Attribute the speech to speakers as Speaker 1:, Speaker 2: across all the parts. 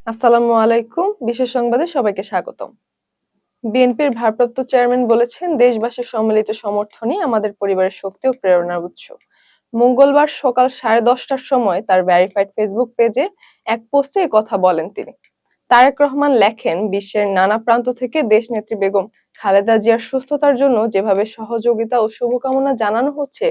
Speaker 1: আসসালামু আলাইকুম। বিশেষ সংবাদে সবাইকে স্বাগতম। বিএনপির ভারপ্রাপ্ত চেয়ারম্যান বলেছেন, দেশবাসীর সম্মিলিত সমর্থনই আমাদের পরিবারের শক্তি ও প্রেরণার উৎস। মঙ্গলবার সকাল 10:30টার সময় তার ভেরিফাইড ফেসবুক পেজে এক পোস্টে এ কথা বলেন তিনি। তারেক রহমান লেখেন, বিশ্বের নানা প্রান্ত থেকে দেশনেত্রী বেগম খালেদা জিয়ার সুস্থতার জন্য যেভাবে সহযোগিতা ও শুভকামনা জানানো হচ্ছে,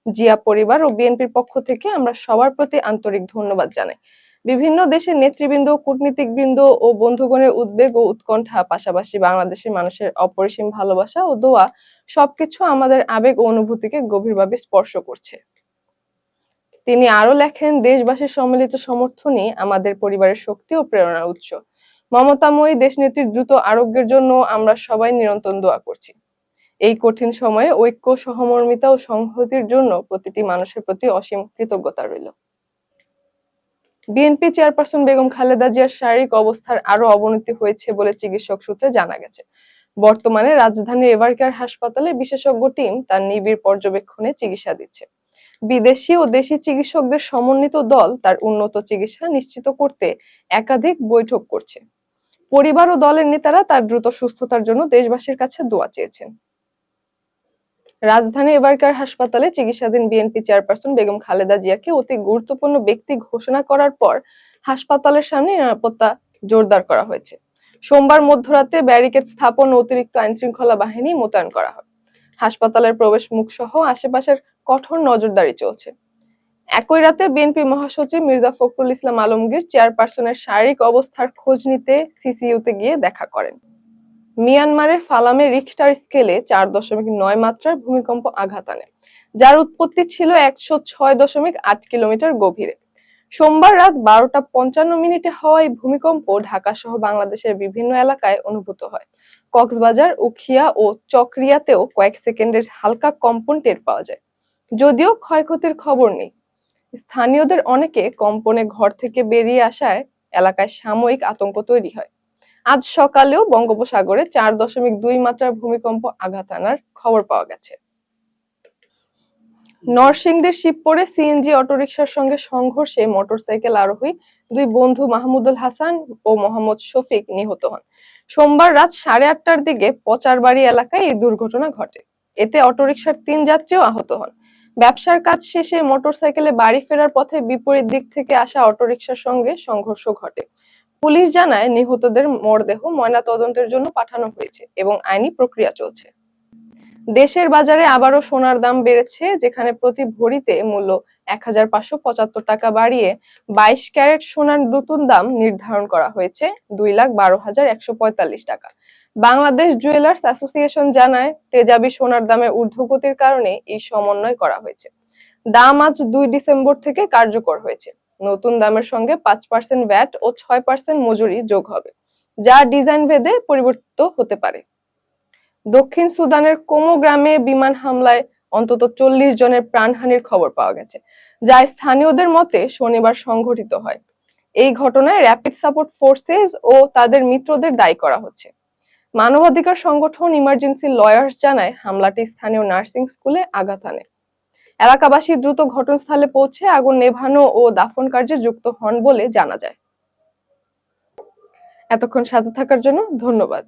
Speaker 1: জিয়া পরিবার ও বিএনপির পক্ষ থেকে আমরা সবার প্রতি আন্তরিক ধন্যবাদ জানাই। বিভিন্ন দেশের নেতৃবৃন্দ, কূটনীতিকবৃন্দ ও বন্ধুগণের উদ্বেগ ও উৎকণ্ঠা, পাশাপাশি বাংলাদেশের মানুষের অপরিসীম ভালোবাসা ও দোয়া সবকিছু আমাদের আবেগ ও অনুভূতিকে গভীরভাবে স্পর্শ করছে। তিনি আরো লেখেন, দেশবাসীর সম্মিলিত সমর্থনই আমাদের পরিবারের শক্তি ও প্রেরণার উৎস। মমতাময়ী দেশনেত্রীর দ্রুত আরোগ্যের জন্য আমরা সবাই নিরন্তর দোয়া করছি। এই কঠিন সময়ে ঐক্য, সহমর্মিতা ও সংহতির জন্য প্রতিটি মানুষের প্রতি অসীম কৃতজ্ঞতা রইল। বিএনপি চেয়ারপারসন বেগম খালেদা জিয়ার শারীরিক অবস্থার আরো অবনতি হয়েছে বলে চিকিৎসক সূত্রে জানা গেছে। বর্তমানে রাজধানীর এভারকেয়ার হাসপাতালে বিশেষজ্ঞ টিম তার নিবিড় পর্যবেক্ষণে চিকিৎসা দিচ্ছে। বিদেশি ও দেশি চিকিৎসকদের সমন্বিত দল তার উন্নত চিকিৎসা নিশ্চিত করতে একাধিক বৈঠক করছে। পরিবার ও দলের নেতারা তার দ্রুত সুস্থতার জন্য দেশবাসীর কাছে দোয়া চেয়েছেন। রাজধানী এভারকেয়ার হাসপাতালে চিকিৎসাধীন বিএনপি চেয়ারপারসন বেগম খালেদা জিয়াকে অতি গুরুত্বপূর্ণ ব্যক্তি ঘোষণা করার পর হাসপাতালের সামনে নিরাপত্তা জোরদার করা হয়েছে। সোমবার মধ্যরাতে ব্যারিকেড স্থাপন ও অতিরিক্ত আইনশৃঙ্খলা বাহিনী মোতায়েন করা হয়। হাসপাতালের প্রবেশ মুখ সহ আশেপাশের কঠোর নজরদারি চলছে। একই রাতে বিএনপি মহাসচিব মির্জা ফখরুল ইসলাম আলমগীর চেয়ারপারসনের শারীরিক অবস্থার খোঁজ নিতে সিসিইউতে গিয়ে দেখা করেন। মিয়ানমারের ফালামে রিখটার স্কেলে 4.9 মাত্রার ভূমিকম্প আঘাত আনে, যার উৎপত্তি ছিল 106.8 কিলোমিটার গভীরে। সোমবার রাত 12:55 হওয়া এই ভূমিকম্প ঢাকা সহ বাংলাদেশের বিভিন্ন এলাকায় অনুভূত হয়। কক্সবাজার, উখিয়া ও চকরিয়াতেও কয়েক সেকেন্ডের হালকা কম্পন টের পাওয়া যায়, যদিও ক্ষয়ক্ষতির খবর নেই। স্থানীয়দের অনেকে কম্পনে ঘর থেকে বেরিয়ে আসায় এলাকায় সাময়িক আতঙ্ক তৈরি হয়। আজ সকালেও বঙ্গোপসাগরে 4.2 মাত্রার ভূমিকম্প আঘাত আনার খবর পাওয়া গেছে। নরসিংদীর শিবপুরে সিএনজি অটোরিকশার সঙ্গে সংঘর্ষে মোটরসাইকেল আরোহী দুই বন্ধু মাহমুদুল হাসান ও মোহাম্মদ শফিক নিহত হন। সোমবার রাত 8:30টার দিকে পচারবাড়ি এলাকায় এই দুর্ঘটনা ঘটে। এতে অটোরিকশার 3 যাত্রীও আহত হন। ব্যবসার কাজ শেষে মোটরসাইকেলে বাড়ি ফেরার পথে বিপরীত দিক থেকে আসা অটোরিকশার সঙ্গে সংঘর্ষ ঘটে। পুলিশ জানায়, নিহতদের মরদেহ ময়নাতদন্তের জন্য পাঠানো হয়েছে এবং আইনি প্রক্রিয়া চলছে। দেশের বাজারে আবারও সোনার দাম বেড়েছে, যেখানে প্রতি ভরিতে মূল্য 1575 টাকা বাড়িয়ে 22 ক্যারেট সোনার নতুন দাম নির্ধারণ করা হয়েছে 2,12,145 টাকা। বাংলাদেশ জুয়েলার্স অ্যাসোসিয়েশন জানায়, তেজাবি সোনার দামের ঊর্ধ্বগতির কারণে এই সমন্বয় করা হয়েছে। দাম আজ 2 ডিসেম্বর থেকে কার্যকর হয়েছে। নতুন দামের সঙ্গে 5% ভ্যাট ও 6% মজুরি যোগ হবে, যা ডিজাইন ভেদে পরিবর্তিত হতে পারে। দক্ষিণ সুদানের কোমো গ্রামে বিমান হামলায় অন্তত 40 জনের প্রাণহানির খবর পাওয়া গেছে, যা স্থানীয়দের মতে শনিবার সংঘটিত হয়। এই ঘটনায় র্যাপিড সাপোর্ট ফোর্সেস ও তাদের মিত্রদের দায়ী করা হচ্ছে। মানবাধিকার সংগঠন ইমার্জেন্সি লয়ার্স জানায়, হামলাটি স্থানীয় নার্সিং স্কুলে আঘাত আনে। এলাকাবাসী দ্রুত ঘটনাস্থলে পৌঁছে আগুন নেভানো ও দাফন কার্যে যুক্ত হন বলে জানা যায়। এতক্ষণ সাথে থাকার জন্য ধন্যবাদ।